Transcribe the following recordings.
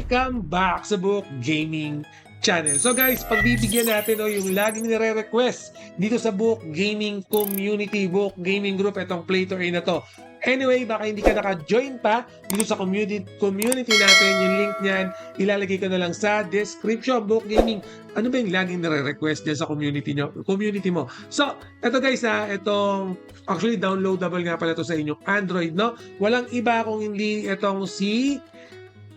Welcome back sa Book Gaming Channel. So guys, pagbibigyan natin yung laging nire-request dito sa Book Gaming Community, Book Gaming Group, itong Play to Earn na to. Anyway, baka hindi ka naka-join pa dito sa community natin, yung link niyan, ilalagay ko na lang sa description. Book Gaming, ano ba yung laging nire-request dyan sa community mo? So, eto guys itong, actually downloadable nga pala to sa inyong Android, no? Walang iba kung hindi itong si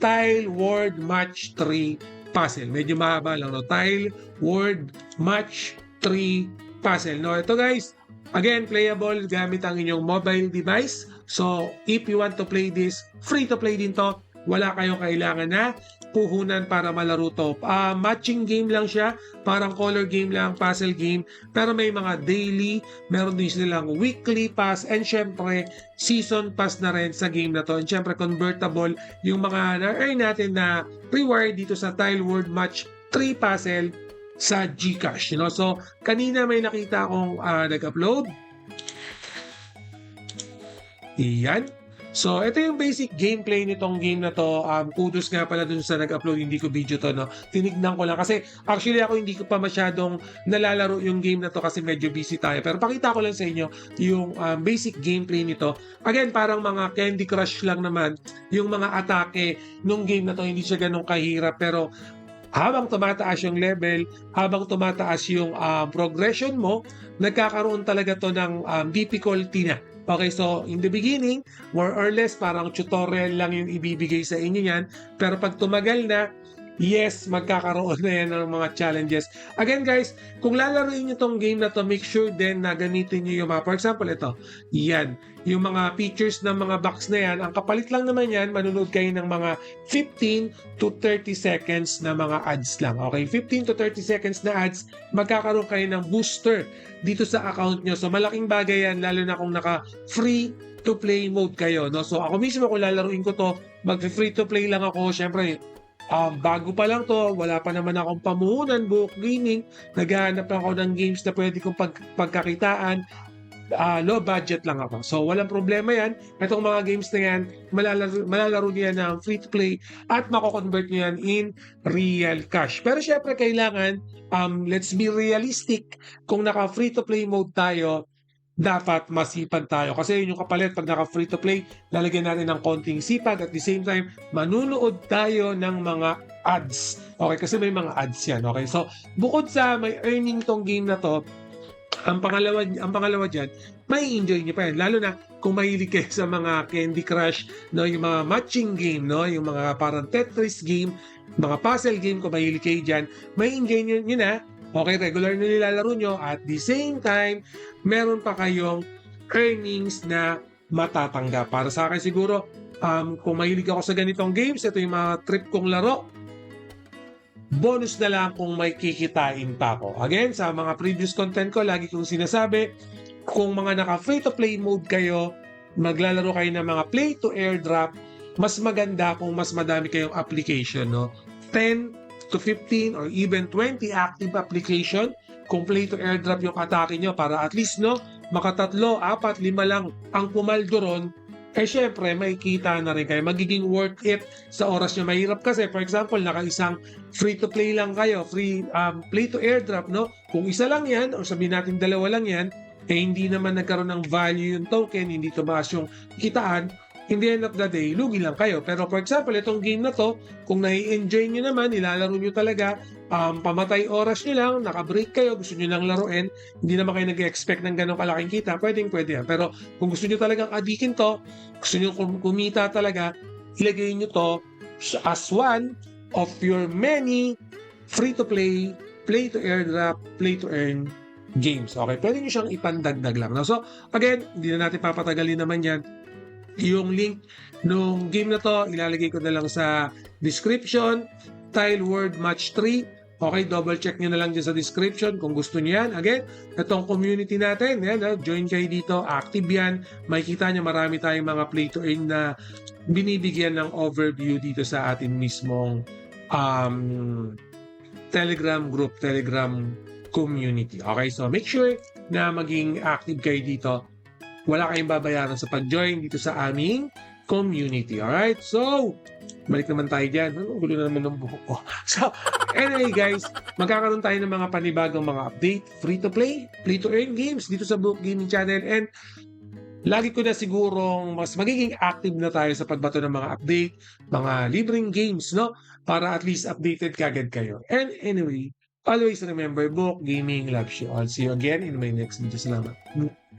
Tile World Match 3 Puzzle. Medyo mahaba lang, no? Tile World Match 3 Puzzle. No, ito guys, again, playable gamit ang inyong mobile device. So, if you want to play this, free to play din to. Wala kayong kailangan na puhunan para malaro to. Matching game lang siya, parang color game lang, puzzle game, pero may mga daily, meron din silang weekly pass, and syempre, season pass na rin sa game na to. And syempre, convertible yung mga na-earn natin na reward dito sa Tile World Match 3 Puzzle sa GCash. You know? So, kanina may nakita akong nag-upload. Iyan. So, ito yung basic gameplay nitong game na to. Kudos nga pala dun sa nag-upload, hindi ko video to, no? Tinignan ko lang kasi actually ako hindi ko pa masyadong nalalaro yung game na to kasi medyo busy tayo. Pero pakita ko lang sa inyo yung basic gameplay nito. Again, parang mga Candy Crush lang naman yung mga atake nung game na to. Hindi siya ganun kahirap, pero habang tumataas yung level, habang tumataas yung progression mo, nagkakaroon talaga to ng difficulty na. Okay, so in the beginning, more or less, parang tutorial lang yung ibibigay sa inyo yan. Pero pag tumagal na, yes, magkakaroon na yan ng mga challenges. Again guys, kung lalaroin nyo tong game na to, make sure din na gamitin nyo yung mga, for example, ito, yan, yung mga features ng mga box na yan, ang kapalit lang naman yan, manunod kayo ng mga 15 to 30 seconds na mga ads lang. Okay, 15 to 30 seconds na ads, magkakaroon kayo ng booster dito sa account nyo. So malaking bagay yan, lalo na kung naka-free to play mode kayo. No? So ako mismo kung lalaruin ko to, mag-free to play lang ako, syempre, bago pa lang to, wala pa naman akong pamuhunan, Book Gaming, naghahanap lang ako ng games na pwede kong pagkakitaan, low budget lang ako. So, walang problema yan. Itong mga games na yan, malalaro niya ng free to play at mako-convert niyo yan in real cash. Pero syempre, kailangan, let's be realistic, kung naka free to play mode tayo, dapat masipag tayo. Kasi yun yung kapalit pag naka free to play, lalagyan natin ng konting sipag at the same time, manunood tayo ng mga ads. Okay, kasi may mga ads yan. Okay, so bukod sa may earning tong game na to, ang pangalawa dyan, may enjoy nyo pa yan. Lalo na kung mahilig kayo sa mga Candy Crush, no, yung mga matching game, no, yung mga parang Tetris game, mga puzzle game, kung mahilig kayo dyan, may enjoy nyo na. Okay, regular na nilalaro nyo. At the same time, meron pa kayong earnings na matatanggap. Para sa akin siguro, kung mahilig ako sa ganitong games, ito yung mga trip kong laro, bonus na lang kung may kikitain pa ako. Again, sa mga previous content ko, lagi kong sinasabi, kung mga naka free to play mode kayo, maglalaro kayo ng mga play to airdrop, mas maganda kung mas madami kayong application, no? 10 to 15 or even 20 active application kung play to airdrop yung atake nyo para at least, no, makatatlo, 4, 5 lang ang pumaldo ron, syempre may kita na rin kayo, magiging worth it sa oras nyo. Mahirap kasi, for example, naka-isang free to play lang kayo, free play to airdrop, no? Kung isa lang yan, o sabihin natin dalawa lang yan, hindi naman nagkaroon ng value yung token, hindi tumaas yung kitaan, in the end of the day, lugi lang kayo. Pero for example, itong game na to, kung nai-enjoy nyo naman, nilalaro nyo talaga, pamatay oras nyo lang, naka-break kayo, gusto nyo lang laruin, hindi naman kayo nag-expect ng ganong kalaking kita, pwede yan. Pero kung gusto nyo talagang adikin to, gusto nyo kumita talaga, ilagay nyo to as one of your many free-to-play, play-to-airdrop, play-to-earn games. Okay, pwede nyo siyang ipandagdag lang. So, again, hindi na natin papatagalin naman yan. Yung link nung game na to, ilalagay ko na lang sa description. Tile World Match 3. Okay, double check nyo na lang dyan sa description kung gusto nyo yan. Again, itong community natin, yan, join kayo dito, active yan. Makikita nyo marami tayong mga play to earn na binibigyan ng overview dito sa atin mismong Telegram group, Telegram community. Okay, so make sure na maging active kayo dito. Wala kayong babayaran sa pag-join dito sa aming community. Alright? So, Balik naman tayo diyan, ang gulo na naman ng buhok ko. So, anyway guys, magkakaroon tayo ng mga panibagong mga update, free to play, free to earn games dito sa Book Gaming Channel, and lagi ko na sigurong mas magiging active na tayo sa pagbato ng mga update, mga libreng games, no? Para at least updated kaagad kayo. And anyway, always remember, Book Gaming loves you all. See you again in my next video. Salamat.